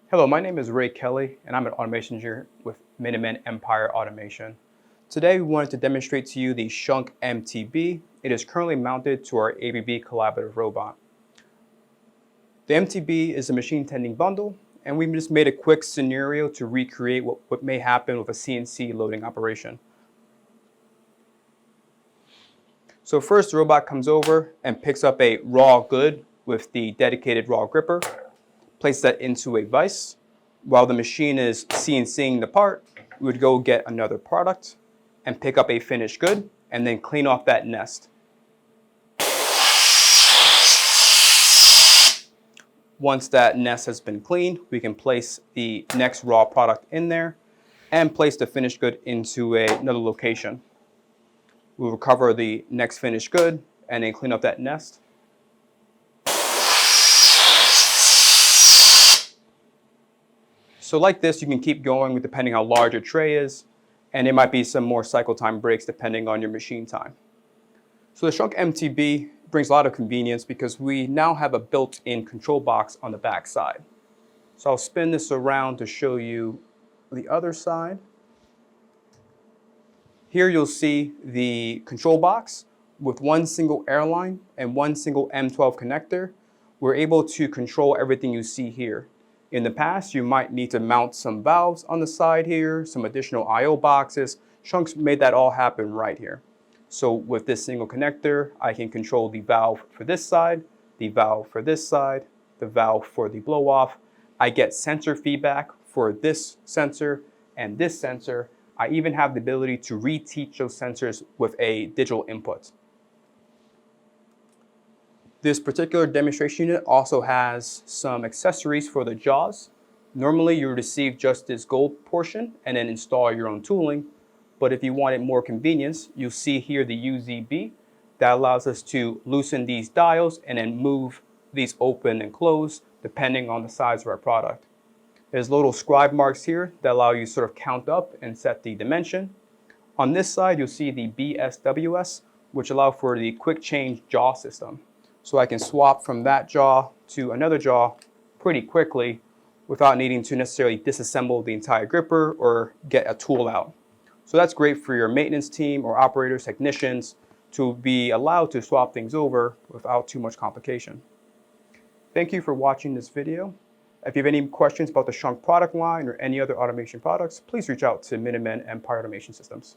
Hello, my name is Ray Kelly, and I'm an automation engineer with Minuteman Empire Automation. Today, we wanted to demonstrate to you the SCHUNK MTB. It is currently mounted to our ABB collaborative robot. The MTB is a machine tending bundle, and we just made a quick scenario to recreate what may happen with a CNC loading operation. So first, the robot comes over and picks up a raw good with the dedicated raw gripper, place that into a vise. While the machine is CNCing the part, we would go get another product and pick up a finished good and then clean off that nest. Once that nest has been cleaned, we can place the next raw product in there and place the finished good into another location. We'll recover the next finished good and then clean up that nest. So like this, you can keep going depending how large your tray is, and there might be some more cycle time breaks depending on your machine time. So the SCHUNK MTB brings a lot of convenience because we now have a built-in control box on the back side. So I'll spin this around to show you the other side. Here you'll see the control box with one single airline and one single M12 connector. We're able to control everything you see here. In the past, you might need to mount some valves on the side here, some additional I/O boxes. SCHUNK's made that all happen right here. So with this single connector, I can control the valve for this side, the valve for this side, the valve for the blow off. I get sensor feedback for this sensor and this sensor. I even have the ability to reteach those sensors with a digital input. This particular demonstration unit also has some accessories for the jaws. Normally you receive just this gold portion and then install your own tooling. But if you wanted more convenience, you'll see here the UZB that allows us to loosen these dials and then move these open and close depending on the size of our product. There's little scribe marks here that allow you to sort of count up and set the dimension. On this side, you'll see the BSWS, which allow for the quick change jaw system. So I can swap from that jaw to another jaw pretty quickly without needing to necessarily disassemble the entire gripper or get a tool out. So that's great for your maintenance team or operators, technicians to be allowed to swap things over without too much complication. Thank you for watching this video. If you have any questions about the SCHUNK product line or any other automation products, please reach out to Minuteman Empire Automation Systems.